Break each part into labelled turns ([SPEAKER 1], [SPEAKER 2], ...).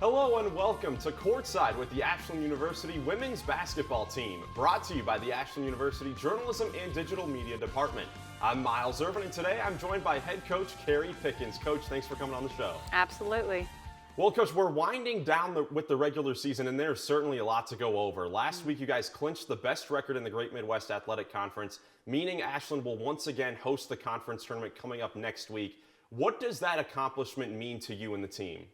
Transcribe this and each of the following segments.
[SPEAKER 1] Hello and welcome to Courtside with the Ashland University women's basketball team, brought to you by the Ashland University Journalism and Digital Media Department. I'm Miles Irvin, and today I'm joined by head coach Kari Pickens. Coach, thanks for coming on the show.
[SPEAKER 2] Absolutely.
[SPEAKER 1] Well, Coach, we're winding down with the regular season, and there's certainly a lot to go over. Last week, you guys clinched the best record in the Great Midwest Athletic Conference, meaning Ashland will once again host the conference tournament coming up next week. What does that accomplishment mean to you and the team?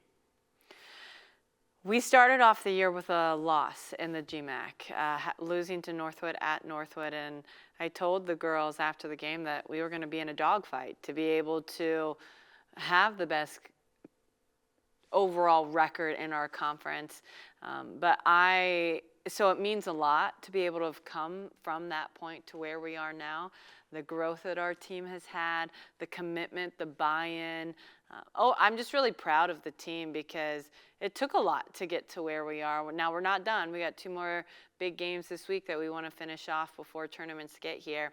[SPEAKER 2] We started off the year with a loss in the GMAC, losing to Northwood at Northwood, and I told the girls after the game that we were going to be in a dogfight to be able to have the best overall record in our conference. So it means a lot to be able to have come from that point to where we are now. The growth that our team has had, the commitment, the buy-in. I'm just really proud of the team because it took a lot to get to where we are. Now we're not done. We got 2 more big games this week that we want to finish off before tournaments get here.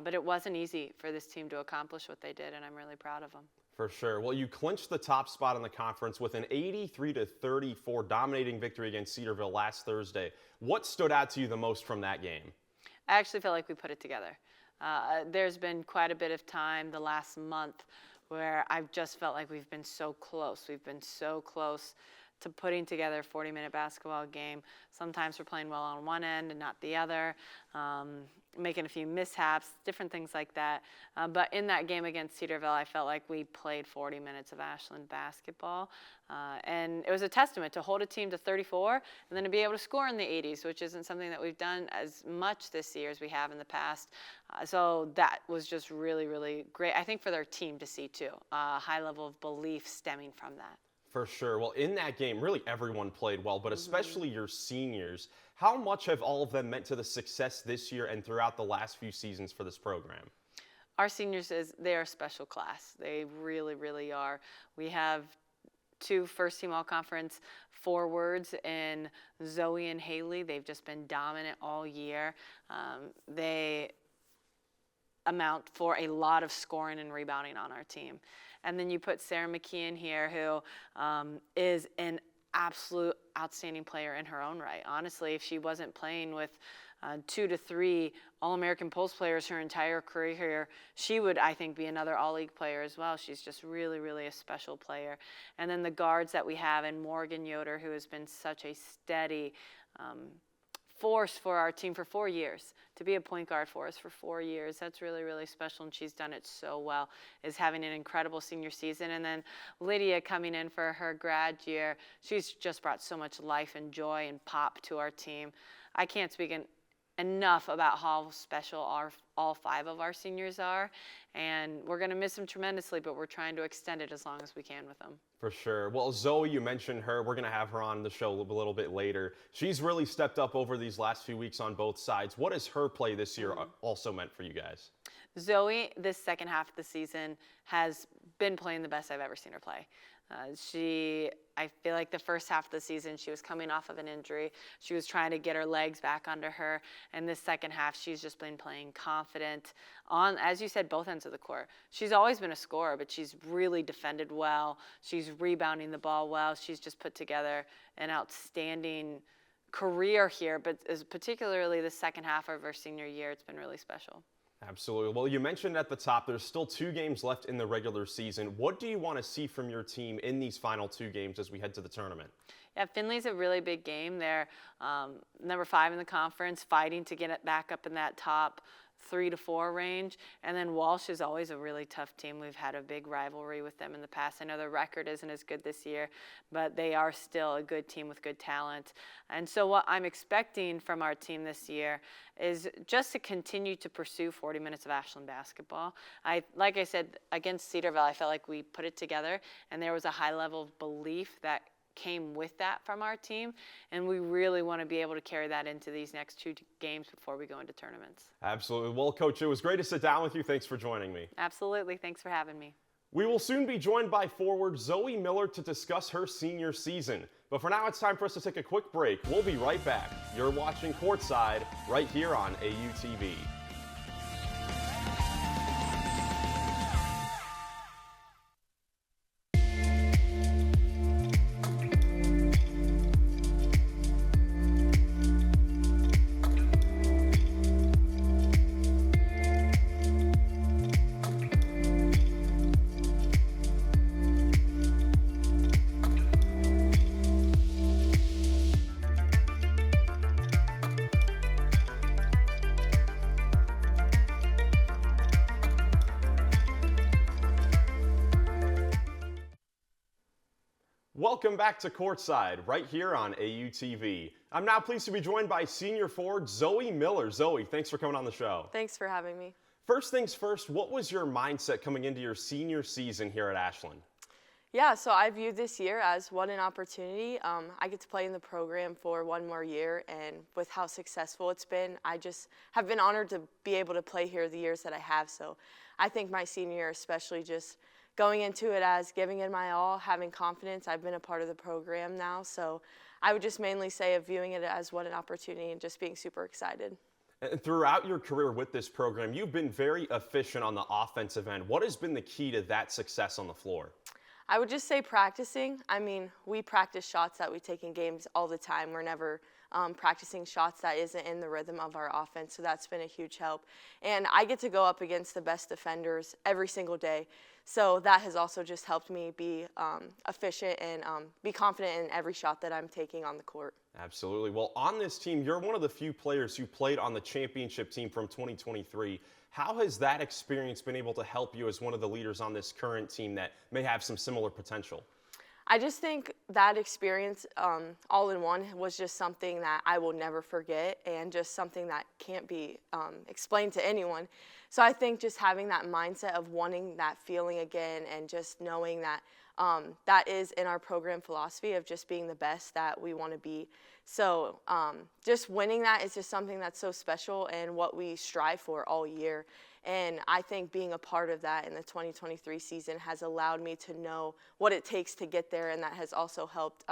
[SPEAKER 2] But it wasn't easy for this team to accomplish what they did, and I'm really proud of them.
[SPEAKER 1] For sure. Well, you clinched the top spot in the conference with an 83-34 dominating victory against Cedarville last Thursday. What stood out to you the most from that game?
[SPEAKER 2] I actually feel like we put it together. There's been quite a bit of time the last month where I've just felt like we've been so close. We've been so close to putting together a 40-minute basketball game. Sometimes we're playing well on one end and not the other, making a few mishaps, different things like that. But in that game against Cedarville, I felt like we played 40 minutes of Ashland basketball. And it was a testament to hold a team to 34 and then to be able to score in the 80s, which isn't something that we've done as much this year as we have in the past. So that was just really, really great, I think, for their team to see, too. A high level of belief stemming from that.
[SPEAKER 1] For sure. Well, in that game, really everyone played well, but especially your seniors. How much have all of them meant to the success this year and throughout the last few seasons for this program?
[SPEAKER 2] Our seniors, they're a special class. They really, really are. We have 2 first-team all-conference forwards in Zoe and Haley. They've just been dominant all year. They amount for a lot of scoring and rebounding on our team. And then you put Sarah McKee in here, who is an absolute outstanding player in her own right. Honestly, if she wasn't playing with 2 to 3 All-American Pulse players her entire career, she would, I think, be another All-League player as well. She's just really, really a special player. And then the guards that we have, and Morgan Yoder, who has been such a steady force for our team for 4 years, to be a point guard for us for 4 years. That's really, really special, and she's done it so well, is having an incredible senior season. And then Lydia coming in for her grad year, she's just brought so much life and joy and pop to our team. I can't speak enough about how special all 5 of our seniors are, and we're going to miss them tremendously, but we're trying to extend it as long as we can with them.
[SPEAKER 1] For sure. Well, Zoe, you mentioned her. We're going to have her on the show a little bit later. She's really stepped up over these last few weeks on both sides. What has her play this year also meant for you guys?
[SPEAKER 2] Zoe, this second half of the season, has been playing the best I've ever seen her play. I feel like the first half of the season, she was coming off of an injury. She was trying to get her legs back under her. And this second half, she's just been playing confident on, as you said, both ends of the court. She's always been a scorer, but she's really defended well. She's rebounding the ball well. She's just put together an outstanding career here, but particularly the second half of her senior year, it's been really special.
[SPEAKER 1] Absolutely. Well, you mentioned at the top there's still 2 games left in the regular season. What do you want to see from your team in these final 2 games as we head to the tournament?
[SPEAKER 2] Yeah, Findlay's a really big game. They're number 5 in the conference, fighting to get it back up in that top 3 to 4 range. And then Walsh is always a really tough team. We've had a big rivalry with them in the past. I know their record isn't as good this year, but they are still a good team with good talent. And so what I'm expecting from our team this year is just to continue to pursue 40 minutes of Ashland basketball. Like I said, against Cedarville, I felt like we put it together, and there was a high level of belief that came with that from our team, and we really want to be able to carry that into these next 2 games before we go into tournaments.
[SPEAKER 1] Absolutely. Well, Coach, it was great to sit down with you. Thanks for joining me.
[SPEAKER 2] Absolutely. Thanks for having me.
[SPEAKER 1] We will soon be joined by forward Zoe Miller to discuss her senior season. But for now, it's time for us to take a quick break. We'll be right back. You're watching Courtside right here on AUTV. Welcome back to Courtside, right here on AUTV. I'm now pleased to be joined by senior forward Zoe Miller. Zoe, thanks for coming on the show.
[SPEAKER 3] Thanks for having me.
[SPEAKER 1] First things first, what was your mindset coming into your senior season here at Ashland?
[SPEAKER 3] Yeah, so I view this year as what an opportunity. I get to play in the program for one more year, and with how successful it's been, I just have been honored to be able to play here the years that I have. So I think my senior year, especially just going into it as giving it my all, having confidence. I've been a part of the program now, so I would just mainly say of viewing it as what an opportunity and just being super excited.
[SPEAKER 1] And throughout your career with this program, you've been very efficient on the offensive end. What has been the key to that success on the floor?
[SPEAKER 3] I would just say practicing. I mean, we practice shots that we take in games all the time. We're never practicing shots that isn't in the rhythm of our offense, so that's been a huge help. And I get to go up against the best defenders every single day, so that has also just helped me be efficient and be confident in every shot that I'm taking on the court.
[SPEAKER 1] Absolutely. Well, on this team, you're one of the few players who played on the championship team from 2023. How has that experience been able to help you as one of the leaders on this current team that may have some similar potential?
[SPEAKER 3] I just think that experience all in one was just something that I will never forget, and just something that can't be explained to anyone. So I think just having that mindset of wanting that feeling again, and just knowing that that is in our program philosophy of just being the best that we want to be. So just winning that is just something that's so special and what we strive for all year. And I think being a part of that in the 2023 season has allowed me to know what it takes to get there, and that has also helped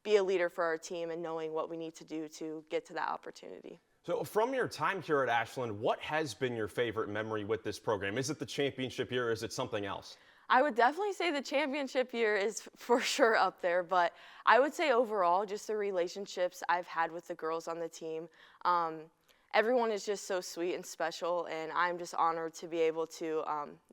[SPEAKER 3] be a leader for our team and knowing what we need to do to get to that opportunity.
[SPEAKER 1] So from your time here at Ashland, what has been your favorite memory with this program? Is it the championship year, or is it something else?
[SPEAKER 3] I would definitely say the championship year is for sure up there, but I would say overall just the relationships I've had with the girls on the team. Everyone is just so sweet and special, and I'm just honored to be able to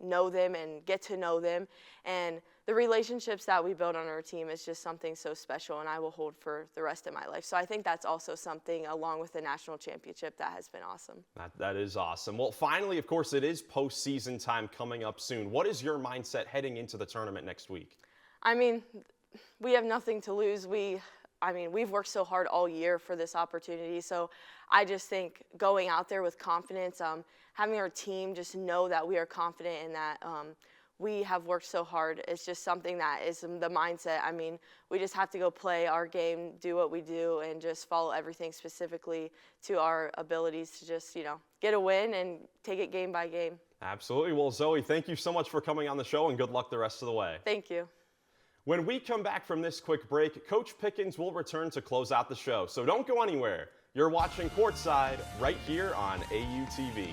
[SPEAKER 3] know them and get to know them. And the relationships that we build on our team is just something so special, and I will hold for the rest of my life. So I think that's also something, along with the national championship, that has been awesome.
[SPEAKER 1] That is awesome. Well, finally, of course, it is postseason time coming up soon. What is your mindset heading into the tournament next week?
[SPEAKER 3] I mean, we have nothing to lose. We've worked so hard all year for this opportunity, so I just think going out there with confidence, having our team just know that we are confident and that we have worked so hard, is just something that is the mindset. I mean, we just have to go play our game, do what we do, and just follow everything specifically to our abilities to just, get a win and take it game by game.
[SPEAKER 1] Absolutely. Well, Zoe, thank you so much for coming on the show, and good luck the rest of the way.
[SPEAKER 3] Thank you.
[SPEAKER 1] When we come back from this quick break, Coach Pickens will return to close out the show, so don't go anywhere. You're watching Courtside right here on AUTV.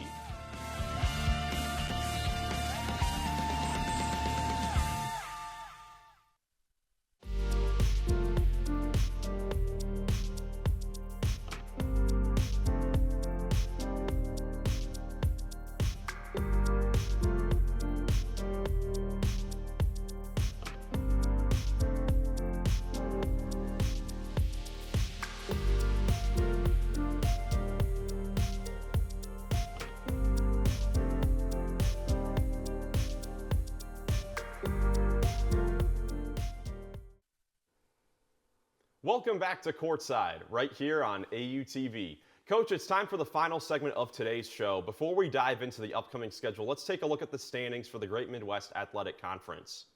[SPEAKER 1] Welcome back to Courtside, right here on AUTV. Coach, it's time for the final segment of today's show. Before we dive into the upcoming schedule, let's take a look at the standings for the Great Midwest Athletic Conference.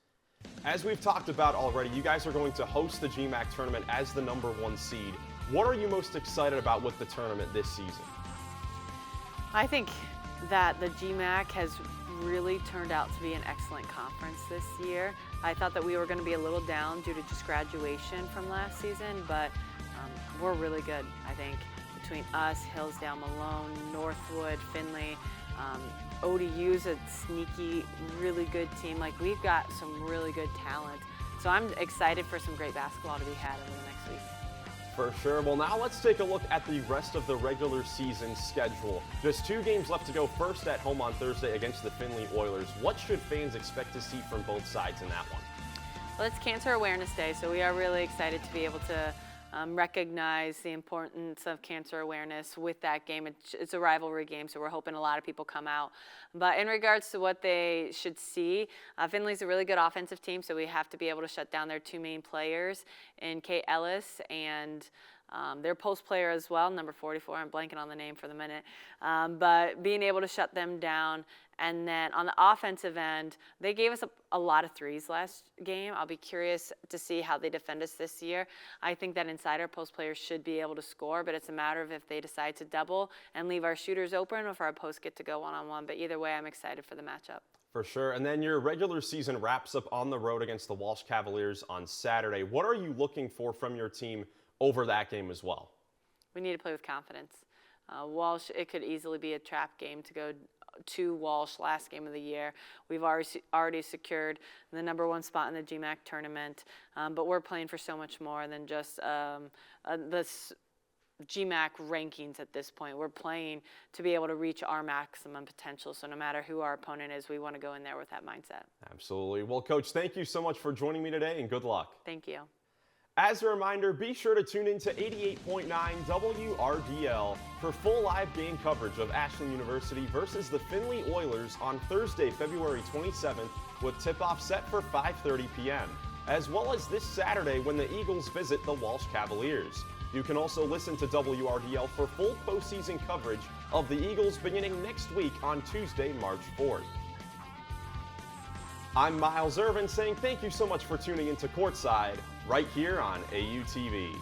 [SPEAKER 1] As we've talked about already, you guys are going to host the GMAC tournament as the #1 seed. What are you most excited about with the tournament this season?
[SPEAKER 2] I think that the GMAC has really turned out to be an excellent conference this year. I thought that we were going to be a little down due to just graduation from last season, but we're really good, I think. Between us, Hillsdale, Malone, Northwood, Findlay, ODU's a sneaky, really good team. Like, we've got some really good talent. So I'm excited for some great basketball to be had over the next week.
[SPEAKER 1] For sure. Well, now let's take a look at the rest of the regular season schedule. Just 2 games left to go. First at home on Thursday against the Findlay Oilers. What should fans expect to see from both sides in that one?
[SPEAKER 2] Well, it's Cancer Awareness Day, so we are really excited to be able to recognize the importance of cancer awareness with that game. It's a rivalry game, so we're hoping a lot of people come out. But in regards to what they should see, Findlay's a really good offensive team, so we have to be able to shut down their two main players in Kate Ellis and their post player as well, number 44. I'm blanking on the name for the minute. But being able to shut them down. And then on the offensive end, they gave us a lot of threes last game. I'll be curious to see how they defend us this year. I think that inside our post players should be able to score, but it's a matter of if they decide to double and leave our shooters open or if our posts get to go one-on-one. But either way, I'm excited for the matchup.
[SPEAKER 1] For sure. And then your regular season wraps up on the road against the Walsh Cavaliers on Saturday. What are you looking for from your team over that game as well?
[SPEAKER 2] We need to play with confidence. Walsh, it could easily be a trap game to go to Walsh last game of the year. We've already secured the #1 spot in the GMAC tournament, but we're playing for so much more than just the GMAC rankings at this point. We're playing to be able to reach our maximum potential, so no matter who our opponent is, we want to go in there with that mindset.
[SPEAKER 1] Absolutely. Well, Coach, thank you so much for joining me today, and good luck.
[SPEAKER 2] Thank you.
[SPEAKER 1] As a reminder, be sure to tune in to 88.9 WRDL for full live game coverage of Ashland University versus the Findlay Oilers on Thursday, February 27th, with tip-off set for 5:30 p.m., as well as this Saturday when the Eagles visit the Walsh Cavaliers. You can also listen to WRDL for full postseason coverage of the Eagles beginning next week on Tuesday, March 4th. I'm Miles Irvin saying thank you so much for tuning into Courtside right here on AUTV.